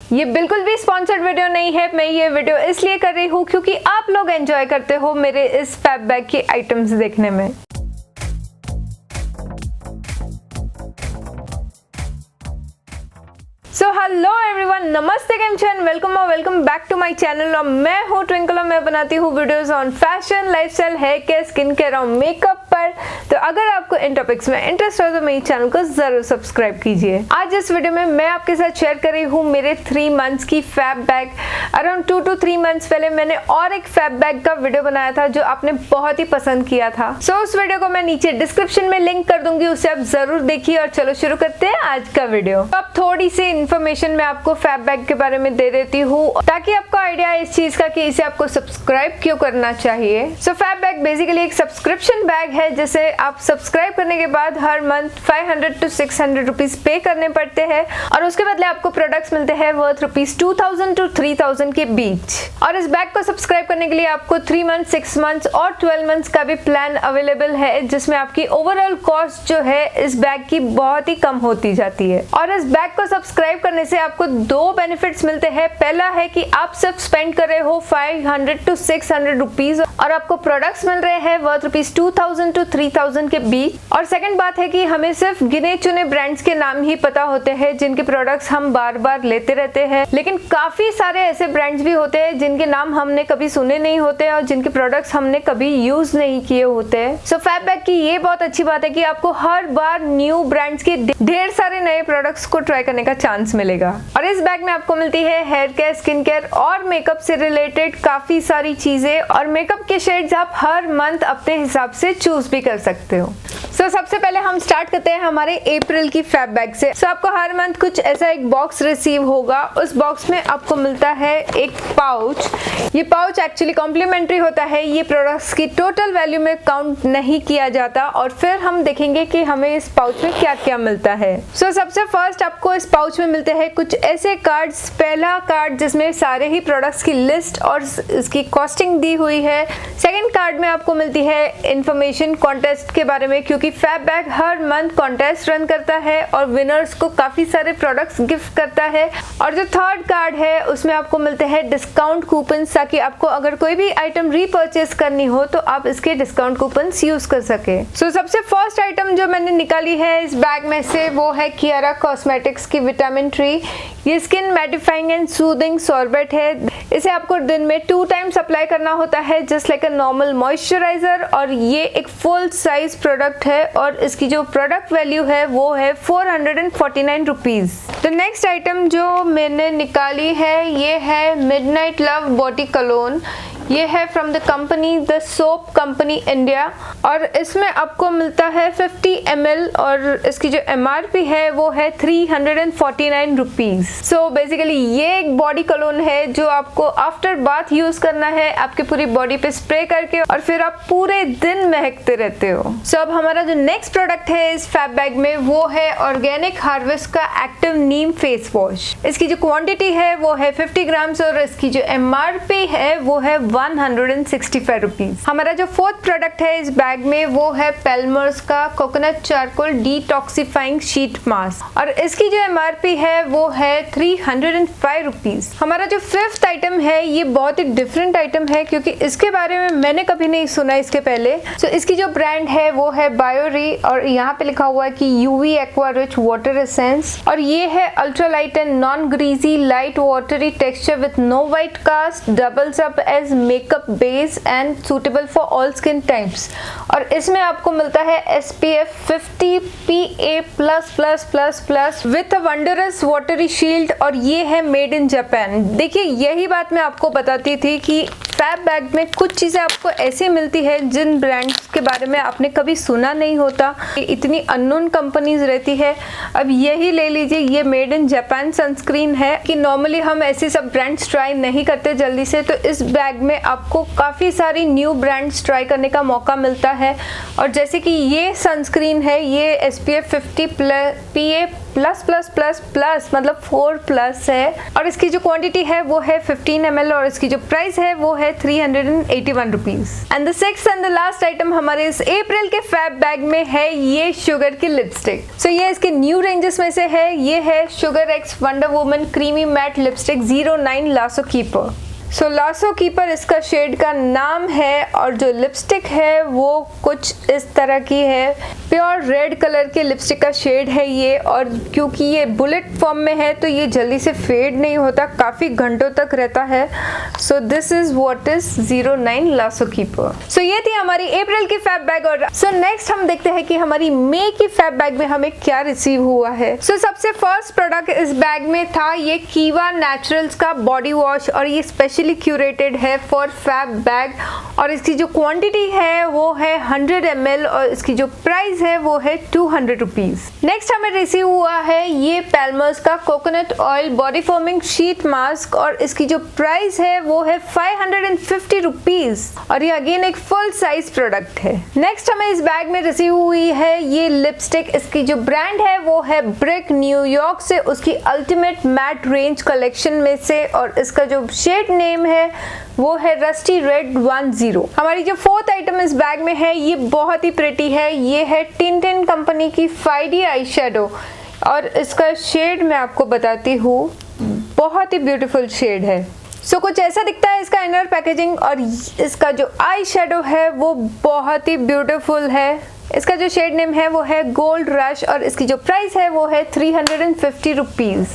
ये बिल्कुल भी स्पॉन्सर्ड वीडियो नहीं है। मैं ये वीडियो इसलिए कर रही हूँ क्योंकि आप लोग एंजॉय करते हो मेरे इस फैब बैग की आइटम्स देखने में। सो हेलो एवरीवन, नमस्ते, केम छो and welcome back to my channel. और मैं हूँ ट्विंकल और मैं बनाती हूँ videos on fashion, lifestyle, hair care, skin care और मेकअप पर। तो अगर आपको इन टॉपिक्स में इंटरेस्ट हो तो मेरे चैनल को जरूर सब्सक्राइब कीजिए। आज इस वीडियो में मैं आपके साथ शेयर कर रही हूँ मेरे 3 मंथ्स की Fab Bag. Around 2 to 3 months पहले मैंने और एक फैब बैग का वीडियो बनाया था जो आपने बहुत ही पसंद किया था। सो उस वीडियो को मैं नीचे डिस्क्रिप्शन में लिंक कर दूंगी, उसे आप जरूर देखिए। और चलो शुरू करते हैं आज का वीडियो। तो अब थोड़ी सी इन्फॉर्मेशन मैं आपको फैब बैग के बारे में दे देती हूँ ताकि आपको आइडिया है इस चीज का कि इसे आपको सब्सक्राइब क्यों करना चाहिए। सो फैब बैग बेसिकली एक सब्सक्रिप्शन बैग है जिसे आप सब्सक्राइब करने के बाद हर मंथ 500 to 600 रुपीज पे करने पड़ते हैं और उसके बदले आपको प्रोडक्ट्स मिलते हैं वर्थ रुपीज 2000 to 3000 के बीच। और इस बैग को सब्सक्राइब करने के लिए आपको 3 मंथ, 6 मंथ और 12 मंथ्स का भी प्लान अवेलेबल है जिसमें आपकी ओवरऑल कॉस्ट जो है इस बैग की बहुत ही कम होती जाती है। और इस बैग को सब्सक्राइब करने से आपको 2 बेनिफिट्स मिलते हैं। पहला है कि आप सिर्फ स्पेंड कर रहे हो 500 to 600 रुपीज और आपको प्रोडक्ट्स मिल रहे हैं वर्थ रुपीज 2000 to 3000 के बीच। और सेकंड बात है कि हमें सिर्फ गिने चुने ब्रांड्स के नाम ही पता होते हैं जिनके प्रोडक्ट्स हम बार बार लेते रहते हैं, लेकिन काफी सारे ऐसे ब्रांड्स भी होते हैं जिनके नाम हमने कभी सुने नहीं होते और जिनके प्रोडक्ट्स हमने कभी यूज नहीं किए होते हैं। सो फैब बैग की ये बहुत अच्छी बात है कि आपको हर बार न्यू ब्रांड्स के ढेर सारे नए प्रोडक्ट्स को ट्राई करने का चांस मिलेगा। और इस बैग में आपको मिलती है हेयर केयर, स्किन केयर और मेकअप से रिलेटेड काफी सारी चीजें और मेकअप के शेड्स आप हर मंथ अपने हिसाब से चूज भी कर सकते हो। सो सबसे पहले हम स्टार्ट करते हैं हमारे अप्रैल की फैब बैग से। सो आपको हर मंथ कुछ ऐसा एक बॉक्स रिसीव होगा। उस बॉक्स में आपको मिलता है एक पाउच। ये पाउच एक्चुअली कॉम्प्लीमेंट्री होता है, ये प्रोडक्ट्स की टोटल वैल्यू में काउंट नहीं किया जाता। और फिर हम देखेंगे कि हमें इस पाउच में क्या क्या मिलता है। सो सबसे फर्स्ट आपको इस पाउच में मिलते हैं कुछ ऐसे कार्ड्स। पहला कार्ड जिसमें सारे ही प्रोडक्ट्स की लिस्ट और इसकी कॉस्टिंग दी हुई है। सेकंड कार्ड में आपको मिलती है इंफॉर्मेशन कॉन्टेस्ट के बारे में, क्योंकि फैब बैग हर मंथ कॉन्टेस्ट रन करता है और विनर्स को काफी सारे प्रोडक्ट्स गिफ्ट करता है। और जो थर्ड कार्ड है उसमें आपको मिलते हैं डिस्काउंट कूपन, ताकि आपको अगर कोई भी आइटम रीपर्चेस करनी हो तो आप इसके डिस्काउंट कूपन यूज कर सके। सो सबसे फर्स्ट आइटम जो मैंने निकाली है इस बैग में से वो है कियारा कॉस्मेटिक्स की विटामिन ट्री। ये skin mattifying and soothing sorbate है। इसे आपको दिन में 2 टाइम्स अप्लाई करना होता है just like a normal moisturiser. और ये एक फुल साइज प्रोडक्ट है और इसकी जो प्रोडक्ट वैल्यू है वो है 449 रुपीज। तो नेक्स्ट आइटम जो मैंने निकाली है ये है मिडनाइट लव बॉडी कलोन। ये है from the company the soap company India और इसमें आपको मिलता है 50 ml और इसकी जो MRP है वो है 349 रुपीज। सो बेसिकली ये एक बॉडी कलोन है जो आपको आफ्टर बाथ यूज करना है आपके पूरी बॉडी पे स्प्रे करके और फिर आप पूरे दिन महकते रहते हो। सो अब हमारा जो नेक्स्ट प्रोडक्ट है इस फैब बैग में वो है ऑर्गेनिक हार्वेस्ट का एक्टिव नीम फेस वॉश। इसकी जो क्वांटिटी है वो है 50 ग्राम्स और इसकी जो MRP है वो है 165 रुपीज। हमारा जो फोर्थ प्रोडक्ट है इस बैग में वो है पेल्मर्स का coconut charcoal detoxifying sheet mask और इसकी जो MRP है वो है 305 रुपीज। हमारा जो फिफ्थ आइटम है ये बहुत ही डिफरेंट आइटम है क्योंकि इसके बारे में मैंने कभी नहीं सुना इसके पहले। सो इसकी जो ब्रांड है वो है बायोरी और यहाँ पे लिखा हुआ है कि UV aqua rich water essence और ये है ultra light and non greasy light watery texture with no white cast, doubles up as makeup base and suitable for all skin types. और इसमें आपको मिलता है SPF 50 PA++++ with a wondrous watery shield और ये है मेड इन जापान। देखिए यही बात मैं आपको बताती थी कि फैब बैग में कुछ चीज़ें आपको ऐसी मिलती है जिन ब्रांड्स के बारे में आपने कभी सुना नहीं होता, इतनी अननोन कंपनीज रहती है। अब यही ले लीजिए, ये मेड इन जापान सनस्क्रीन है कि नॉर्मली हम ऐसे सब ब्रांड्स ट्राई नहीं करते जल्दी से, तो इस बैग में आपको काफ़ी सारी न्यू ब्रांड्स ट्राई करने का मौका मिलता है। और जैसे कि ये सनस्क्रीन है, ये SPF 50 PA++ plus plus plus plus मतलब 4+ है और इसकी जो क्वांटिटी है वो है 15 ml और इसकी जो प्राइस है वो है 381 rupees. And the sixth and the last item हमारे इस अप्रैल के फैब बैग में है ये शुगर की लिपस्टिक। सो ये इसके न्यू रेंजेस में से है। ये है sugar x wonder woman creamy matte lipstick 09 lasso keeper. So lasso keeper इसका शेड का नाम है और जो लिपस्टिक है वो कुछ इस तरह की है। प्योर रेड कलर के लिपस्टिक का शेड है ये और क्योंकि ये बुलेट फॉर्म में है तो ये जल्दी से फेड नहीं होता, काफ़ी घंटों तक रहता है। So this is what is 09 lasso keeper. So ये थी हमारी अप्रैल की फैब बैग। और सो नेक्स्ट हम देखते हैं कि हमारी मई की फैब बैग में हमें क्या रिसीव हुआ है। सो सबसे फर्स्ट प्रोडक्ट इस बैग में था ये कीवा नेचुरल्स का बॉडी वॉश और ये स्पेशली क्यूरेटेड है फॉर फैब बैग और इसकी जो क्वांटिटी है वो है 100 ml और इसकी जो प्राइस है वो है 200 रुपीज। नेक्स्ट हमें रिसीव हुआ है ये पैल्मर्स का coconut oil body forming sheet mask और इसकी जो प्राइस है वो है 550 रुपीज और ये अगेन एक फुल साइज प्रोडक्ट है। नेक्स्ट हमें इस बैग में रिसीव हुई है ये लिपस्टिक। इसकी जो ब्रांड है वो है ब्रिक न्यूयॉर्क से, उसकी अल्टीमेट मैट रेंज कलेक्शन में से और इसका जो शेड नेम है वो है रस्टी रेड 10। हमारी जो फोर्थ आइटम इस बैग में है ये बहुत ही प्रिटी है। ये है टिंटिन कंपनी की 5D आई शेडो और इसका शेड मैं आपको बताती हूँ, बहुत ही ब्यूटीफुल शेड है। सो कुछ ऐसा दिखता है इसका इनर पैकेजिंग और इसका जो आई शेडो है वो बहुत ही ब्यूटीफुल है। इसका जो शेड नेम है वो है गोल्ड रश और इसकी जो प्राइस है वो है 350 रुपीज।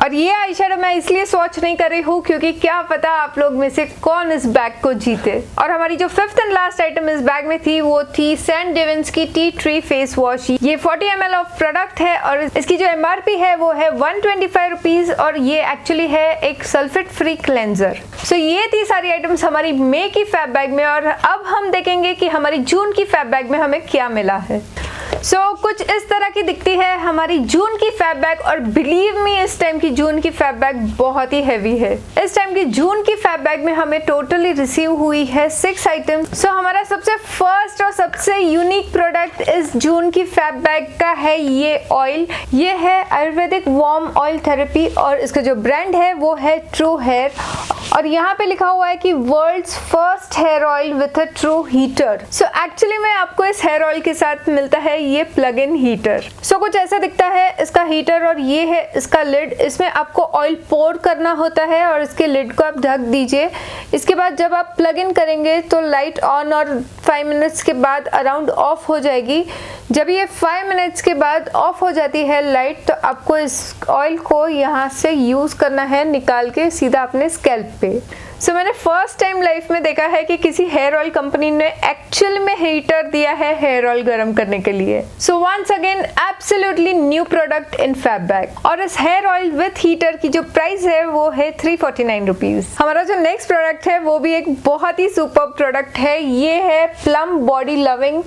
और ये आई शेडो मैं इसलिए स्वॉच नहीं कर रही हूँ क्योंकि क्या पता आप लोग में से कौन इस बैग को जीते। और हमारी जो फिफ्थ एंड लास्ट आइटम इस बैग में थी वो थी सेंट डेविंस की टी ट्री फेस वॉश। ये 40 ml ऑफ प्रोडक्ट है और इसकी जो MRP है वो है 125 रुपीज और ये एक्चुअली है एक सल्फेट फ्री क्लेंजर। सो ये थी सारी आइटम्स हमारी मई की फैब बैग में और अब हम देखेंगे कि हमारी जून की फैब बैग में हमें क्या मिला है। कुछ इस तरह की दिखती है हमारी जून की फैब बैग और बिलीव मी इस टाइम की जून की फैब बैग बहुत ही हैवी है। इस टाइम की जून की फैब बैग में हमें टोटली रिसीव हुई है 6 आइटम्स। हमारा सबसे फर्स्ट और सबसे यूनिक प्रोडक्ट इस जून की फैब बैग का है ये ऑयल। ये है आयुर्वेदिक वार्म ऑयल थेरेपी और इसका जो ब्रांड है वो है ट्रू हेयर और यहाँ पे लिखा हुआ है कि world's first hair oil with a true heater. Actually में आपको इस हेयर ऑयल के साथ मिलता है ये प्लग इन हीटर। कुछ ऐसा दिखता है इसका हीटर और ये है इसका लिड। इसमें आपको ऑयल पोर करना होता है और इसके लिड को आप ढक दीजिए। इसके बाद जब आप प्लग इन करेंगे तो लाइट ऑन और 5 मिनट्स के बाद अराउंड ऑफ हो जाएगी। जब ये 5 मिनट्स के बाद ऑफ हो जाती है लाइट तो आपको इस ऑयल को यहाँ से यूज करना है निकाल के सीधा अपने स्कैल्प पे। मैंने फर्स्ट टाइम लाइफ में देखा है कि किसी हेयर ऑयल कंपनी ने एक्चुअल में हीटर दिया है हेयर ऑयल गर्म करने के लिए। Once again absolutely new product in Fab Bag और इस हेयर ऑयल विथ हीटर की जो प्राइस है वो है 349 रुपीज। हमारा जो नेक्स्ट प्रोडक्ट है वो भी एक बहुत ही सुपर प्रोडक्ट है। ये है plum body loving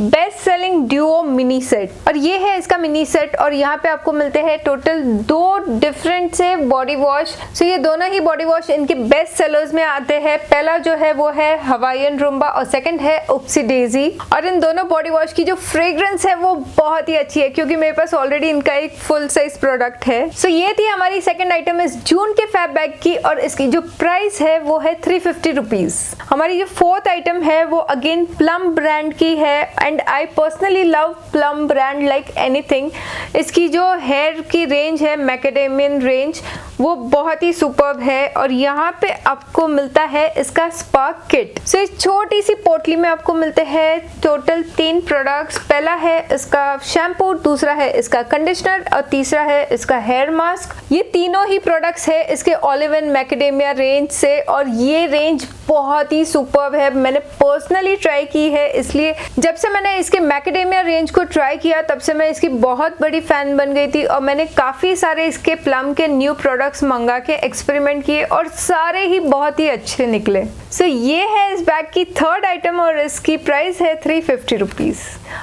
best selling duo mini set और ये है इसका मिनी सेट और यहाँ पे आपको मिलते हैं टोटल 2 डिफरेंट से बॉडी वॉश। ये दोनों ही बॉडी वॉश इनके बेस्ट सेलर्स में आते हैं। पहला जो है वो है हवाईयन रूम्बा और सेकंड है ओप्सी डेजी और इन दोनों बॉडी वॉश की जो फ्रेग्रेंस है वो बहुत ही अच्छी है क्योंकि मेरे पास ऑलरेडी इनका एक फुल साइज प्रोडक्ट है। ये थी हमारी सेकंड आइटम इस जून के फैब बैग की और इसकी जो प्राइस है वो है 350 रुपीज। हमारी जो फोर्थ आइटम है वो अगेन प्लम ब्रांड की है and I personally love plum brand like anything. इसकी जो हेयर की रेंज है मैकेडेमियन रेंज वो बहुत ही सुपर्ब है और यहाँ पे आपको मिलता है इसका स्पा किट। इस छोटी सी पोटली में आपको मिलते हैं टोटल 3 प्रोडक्ट्स। पहला है इसका शैम्पू, दूसरा है इसका कंडीशनर और तीसरा है इसका हेयर मास्क। ये तीनों ही प्रोडक्ट्स है इसके ऑलिव एंड मैकेडेमिया रेंज से और ये रेंज बहुत ही सुपर्ब है। मैंने पर्सनली ट्राई की है इसलिए जब से मैंने इसके मैकेडेमिया रेंज को ट्राई किया तब से मैं इसकी बहुत बड़ी फैन बन गई थी और मैंने काफ़ी सारे इसके प्लम के न्यू प्रोडक्ट्स मंगा के एक्सपेरिमेंट किए और सारे ही बहुत ही अच्छे निकले। ये है इस बैग की थर्ड आइटम और इसकी प्राइस है 350 रुपीज।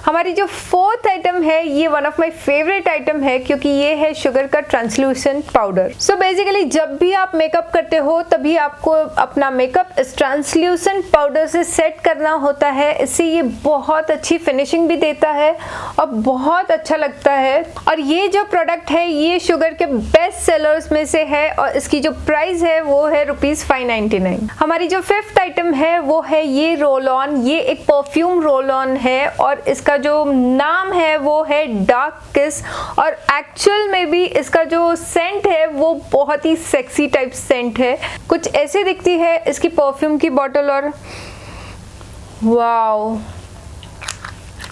हमारी जो फोर्थ आइटम है ये one of my favourite item है क्योंकि ये है शुगर का ट्रांसल्यूसेंट पाउडर। सो बेसिकली जब भी आप मेकअप करते हो तभी आपको अपना मेकअप इस ट्रांसल्यूसेंट पाउडर से सेट करना होता है। इससे ये बहुत अच्छी फिनिशिंग भी देता है और बहुत अच्छा लगता है। और ये जो प्रोडक्ट है ये शुगर के बेस्ट सेलर्स में से है और इसकी जो प्राइस है वो है ₹599। हमारी जो फिफ्थ आइटम है वो है ये रोल ऑन। ये एक परफ्यूम रोल ऑन है और इसका जो नाम है वो है डार्क किस और एक्चुअल में भी इसका जो सेंट है वो बहुत ही सेक्सी टाइप सेंट है। कुछ ऐसे दिखती है इसकी परफ्यूम की बॉटल और वाओ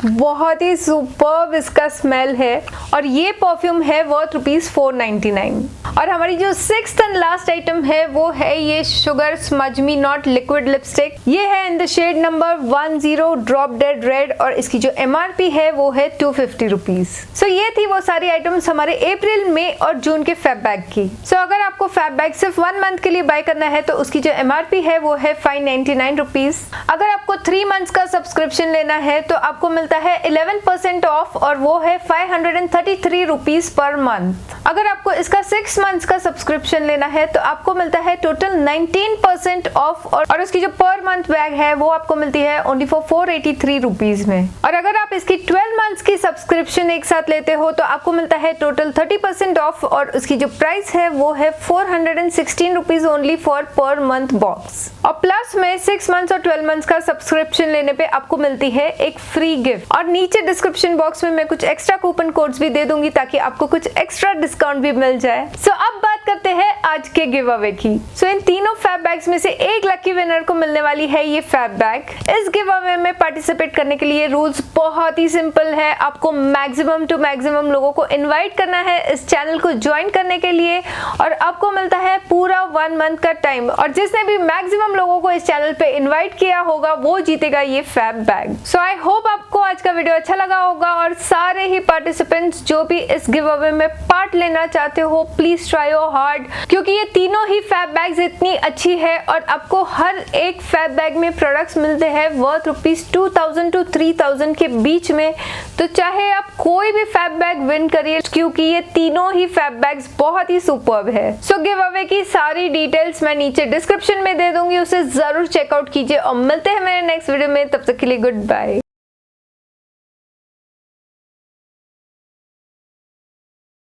बहुत ही सुपर्ब इसका स्मेल है और ये परफ्यूम है वर्थ ₹499। और हमारी जो सिक्स्थ एंड लास्ट आइटम है वो है ये Sugar smudge me not liquid lipstick. ये है in the shade number 10 drop dead red और इसकी जो MRP है वो है ₹250। सो ये थी वो सारी आइटम्स हमारे अप्रैल, मई और जून के फैब बैग की। सो अगर आपको फैब बैग सिर्फ 1 मंथ के लिए बाय करना है तो उसकी जो MRP है वो है ₹599। अगर आपको 3 मंथ्स का सब्सक्रिप्शन लेना है तो आपको मिलता है 11% ऑफ और वो है ₹533 पर मंथ। अगर आपको इसका 6 मंथ्स का सब्सक्रिप्शन लेना है तो आपको मिलता है टोटल 19% ऑफ और उसकी जो पर मंथ बैग है वो आपको मिलती है ओनली फॉर ₹483 में। और अगर आप इसकी 12 मंथ्स की सब्सक्रिप्शन एक साथ लेते हो तो आपको मिलता है टोटल 30% ऑफ और उसकी जो प्राइस है वो है ₹416 only for per month box. और प्लस में 6 मंथ्स और 12 मंथ्स का सब्सक्रिप्शन लेने पे आपको मिलती है एक फ्री गिफ्ट। और नीचे डिस्क्रिप्शन बॉक्स में मैं कुछ एक्स्ट्रा कूपन कोड्स भी दे दूंगी ताकि आपको कुछ एक्स्ट्रा डिस्काउंट भी मिल जाए। सो अब बात करते हैं आज के गिव अवे की। सो इन तीनों फैब बैग्स में से एक लकी विनर को मिलने वाली है ये फैब बैग। इस गिव अवे में पार्टिसिपेट करने के लिए रूल्स बहुत ही सिंपल है। आपको मैक्सिमम टू मैक्सिमम लोगों को इन्वाइट करना है इस चैनल को ज्वाइन करने के लिए और आपको मिलता है पूरा 1 मंथ का टाइम और जिसने भी मैक्सिमम लोगों को इस चैनल पे इन्वाइट किया होगा वो जीतेगा ये Fab Bag. So I hope आपको आज का वीडियो अच्छा लगा होगा और सारे ही पार्टिसिपेंट्स जो भी इस गिव अवे में पार्ट लेना चाहते हो प्लीज ट्राई योर हार्ड क्योंकि ये तीनों ही फैब बैग्स इतनी अच्छी है और आपको हर एक फैब बैग में प्रोडक्ट्स मिलते हैं वर्थ ₹2000 to 3000 के बीच में। तो चाहे आप कोई भी फैब बैग विन करिए क्योंकि ये तीनों ही फैब बैग्स बहुत ही सुपर्ब है। सो गिव अवे की सारी डिटेल्स मैं नीचे डिस्क्रिप्शन में दे दूंगी, उसे जरूर चेकआउट कीजिए और मिलते हैं मेरे नेक्स्ट वीडियो में। तब तक के लिए गुड बाय।